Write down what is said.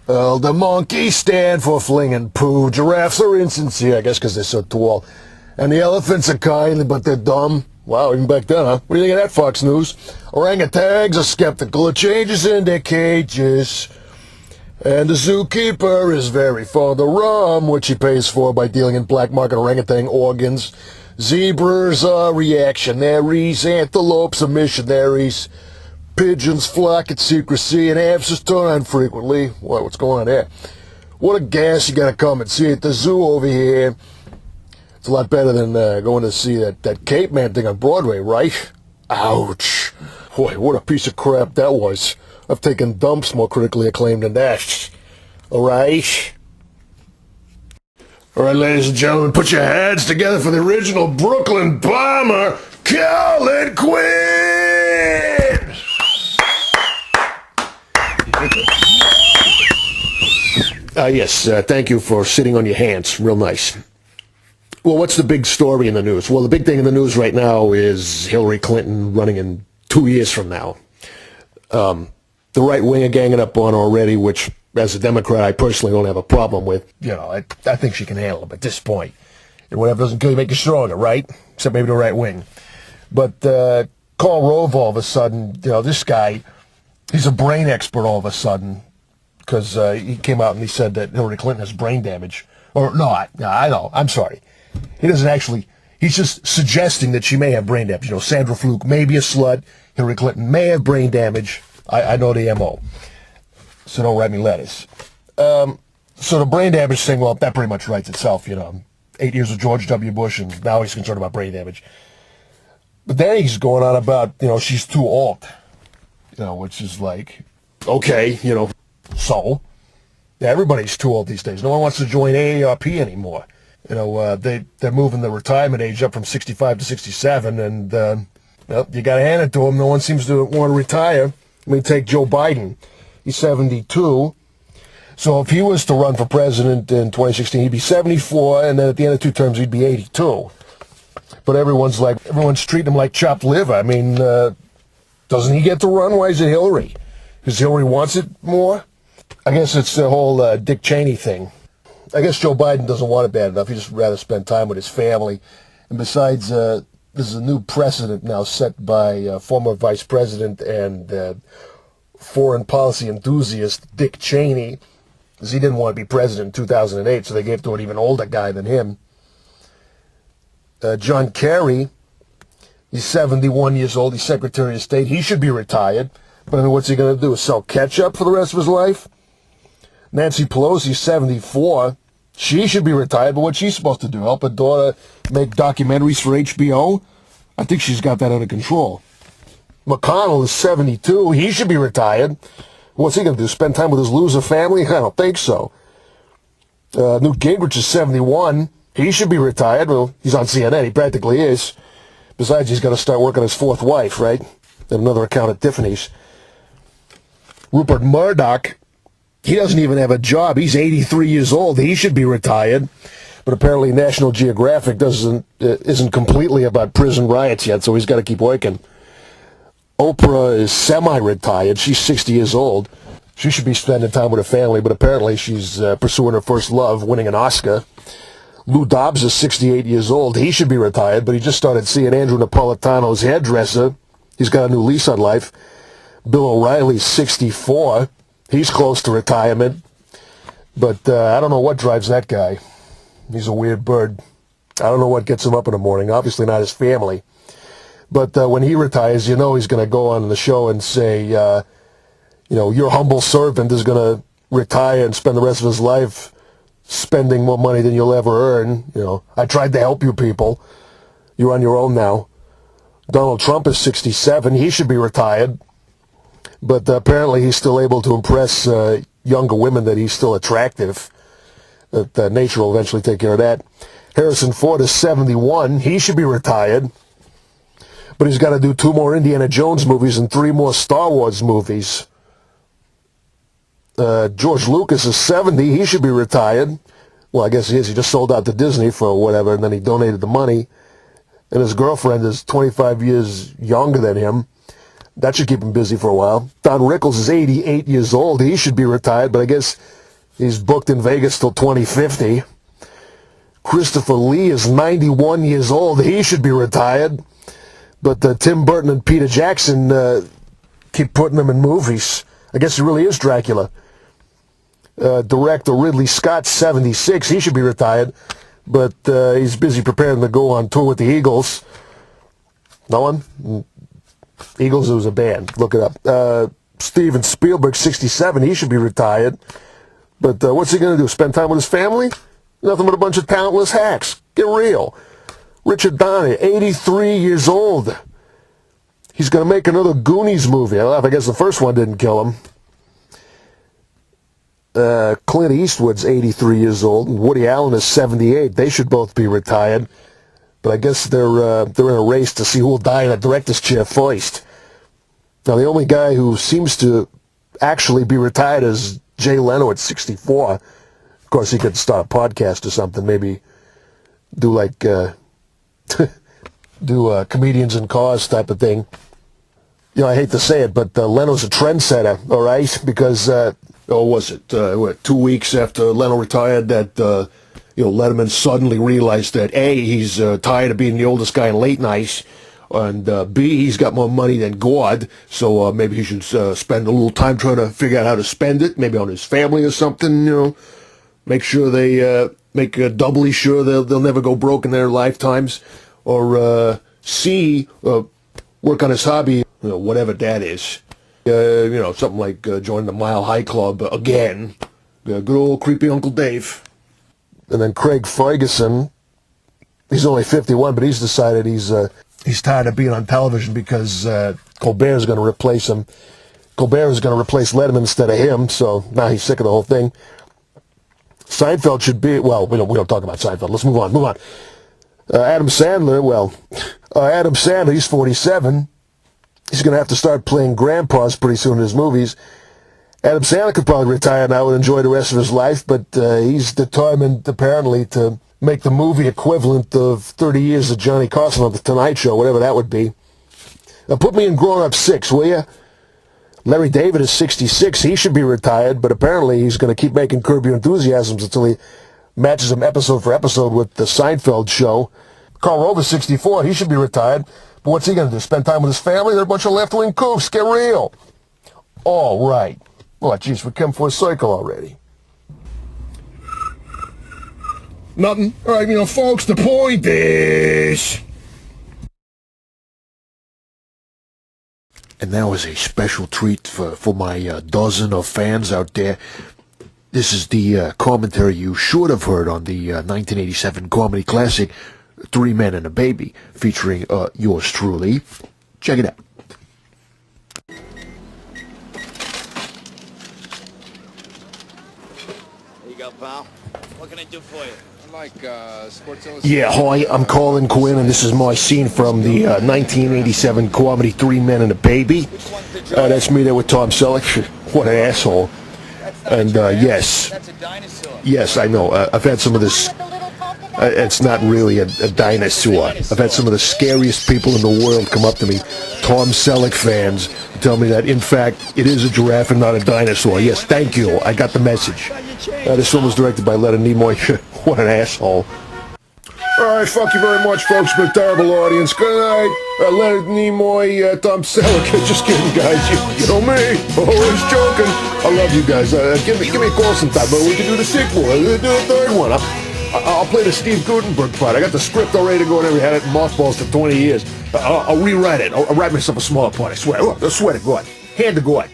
The monkeys stand for flinging poo. Giraffes are insincere, I guess because they're so tall. And the elephants are kind, but they're dumb. Wow, even back then, huh? What do you think of that, Fox News? Orangutans are skeptical of changes in their cages. And the zookeeper is very fond of rum, which he pays for by dealing in black market orangutan organs. Zebras are reactionaries, antelopes are missionaries, pigeons flock at secrecy, and hamsters turn frequently. What, what's going on there? What a gas you gotta come and see at the zoo over here. It's a lot better than going to see that caveman thing on Broadway, right? Ouch. Boy, what a piece of crap that was. I've taken dumps more critically acclaimed than that. Alright? Alright, ladies and gentlemen, put your hands together for the original Brooklyn Bomber, Colin Quinn! Yes, thank you for sitting on your hands. Real nice. Well, what's the big story in the news? Well, the big thing in the news right now is Hillary Clinton running in 2 years from now. The right wing are ganging up on her already, which, as a Democrat, I personally don't have a problem with. You know, I think she can handle them at this point. And whatever doesn't kill you, make you stronger, right? Except maybe the right wing. But Karl Rove, all of a sudden, you know, this guy, he's a brain expert all of a sudden, because he came out and he said that Hillary Clinton has brain damage. Or, no, I know, I'm sorry. He doesn't actually, he's just suggesting that she may have brain damage. You know, Sandra Fluke may be a slut, Hillary Clinton may have brain damage. I know the M.O., so don't write me letters. So the brain damage thing, well, that pretty much writes itself, you know. 8 years of George W. Bush, and now he's concerned about brain damage. But then he's going on about, you know, she's too old. You know, which is like, okay, you know, so? Yeah, everybody's too old these days. No one wants to join AARP anymore. You know, they're moving the retirement age up from 65 to 67, and, well, you got to hand it to them. No one seems to want to retire. I mean, take Joe Biden. He's 72. So if he was to run for president in 2016, he'd be 74, and then at the end of 2 terms, he'd be 82. But everyone's treating him like chopped liver. I mean, doesn't he get to run? Why is it Hillary? Because Hillary wants it more? I guess it's the whole Dick Cheney thing. I guess Joe Biden doesn't want it bad enough. He'd just rather spend time with his family. And besides, this is a new precedent now set by former Vice President and foreign policy enthusiast Dick Cheney, because he didn't want to be president in 2008, so they gave it to an even older guy than him. John Kerry, he's 71 years old. He's Secretary of State. He should be retired. But I mean, what's he going to do? Sell ketchup for the rest of his life? Nancy Pelosi's 74. She should be retired, but what's she supposed to do? Help her daughter make documentaries for HBO? I think she's got that under control. McConnell is 72. He should be retired. What's he going to do? Spend time with his loser family? I don't think so. Newt Gingrich is 71. He should be retired. Well, he's on CNN. He practically is. Besides, he's got to start working on his 4th wife, right? And another account at Tiffany's. Rupert Murdoch, he doesn't even have a job. He's 83 years old. He should be retired. But apparently National Geographic isn't completely about prison riots yet, so he's got to keep working. Oprah is semi-retired. She's 60 years old. She should be spending time with her family, but apparently she's pursuing her first love, winning an Oscar. Lou Dobbs is 68 years old. He should be retired, but he just started seeing Andrew Napolitano's hairdresser. He's got a new lease on life. Bill O'Reilly's 64. He's close to retirement. But I don't know what drives that guy. He's a weird bird. I don't know what gets him up in the morning. Obviously not his family. But when he retires, you know he's going to go on the show and say, you know, your humble servant is going to retire and spend the rest of his life spending more money than you'll ever earn. You know, I tried to help you people. You're on your own now. Donald Trump is 67. He should be retired. But apparently he's still able to impress younger women that he's still attractive. That nature will eventually take care of that. Harrison Ford is 71. He should be retired. But he's got to do 2 more Indiana Jones movies and 3 more Star Wars movies. George Lucas is 70. He should be retired. Well, I guess he is. He just sold out to Disney for whatever, and then he donated the money. And his girlfriend is 25 years younger than him. That should keep him busy for a while. Don Rickles is 88 years old. He should be retired, but I guess He's booked in Vegas till 2050. Christopher Lee is 91 years old. He should be retired. But Tim Burton and Peter Jackson keep putting him in movies. I guess he really is Dracula. Director Ridley Scott, 76. He should be retired. But he's busy preparing to go on tour with the Eagles. No one? Eagles, it was a band. Look it up. Steven Spielberg, 67. He should be retired. But what's he going to do? Spend time with his family? Nothing but a bunch of talentless hacks. Get real. Richard Donner, 83 years old. He's going to make another Goonies movie. I guess the first one didn't kill him. Clint Eastwood's 83 years old, and Woody Allen is 78. They should both be retired. But I guess they're in a race to see who will die in a director's chair first. Now, the only guy who seems to actually be retired is Jay Leno at 64. Of course, he could start a podcast or something. Maybe do like comedians in cars type of thing. You know, I hate to say it, but Leno's a trendsetter, all right? Because, was it 2 weeks after Leno retired that, Letterman suddenly realized that, A, he's tired of being the oldest guy in late night, and B, he's got more money than God, so maybe he should spend a little time trying to figure out how to spend it, maybe on his family or something, make sure they make doubly sure they'll never go broke in their lifetimes, or C, work on his hobby, whatever that is. Something like join the Mile High Club again. Good old creepy Uncle Dave. And then Craig Ferguson, he's only 51, but he's decided he's tired of being on television because Colbert is going to replace him. Colbert is going to replace Letterman instead of him, so now he's sick of the whole thing. Seinfeld should be, well, we don't talk about Seinfeld. Let's move on. Adam Sandler, he's 47. He's going to have to start playing grandpas pretty soon in his movies. Adam Sandler could probably retire now and enjoy the rest of his life, but he's determined, apparently, to make the movie equivalent of 30 years of Johnny Carson on The Tonight Show, whatever that would be. Now, put me in Grown Up 6, will you? Larry David is 66. He should be retired, but apparently he's going to keep making Curb Your Enthusiasms until he matches them episode for episode with the Seinfeld show. Carl Rover's 64. He should be retired. But what's he going to do? Spend time with his family? They're a bunch of left-wing koofs. Get real. All right. Well, geez, we come full circle already. Nothing. All right, folks, the point is... And that was a special treat for my dozen of fans out there. This is the commentary you should have heard on the 1987 comedy classic, 3 Men and a Baby, featuring yours truly. Check it out. There you go, pal. What can I do for you? I like Sports Illustrated. Yeah, hi, I'm Colin Quinn, and this is my scene from the 1987 comedy 3 Men and a Baby. That's me there with Tom Selleck. What an asshole. And yes, yes, I know. I've had some of this. It's not really a dinosaur. I've had some of the scariest people in the world come up to me, Tom Selleck fans, and tell me that, in fact, it is a giraffe and not a dinosaur. Yes, thank you. I got the message. This film was directed by Leonard Nimoy. What an asshole. All right, fuck you very much, folks. Been a terrible audience. Good night. Leonard Nimoy, Tom Selleck. Just kidding, guys. You know me. Always joking. I love you guys. Give me a call sometime, but we can do the sequel. We'll do a third one. I'll play the Steve Gutenberg part. I got the script all ready to go and everything. Had it in mothballs for 20 years. I'll rewrite it. I'll write myself a smaller part, I swear. Look, I swear to God. Hand to God.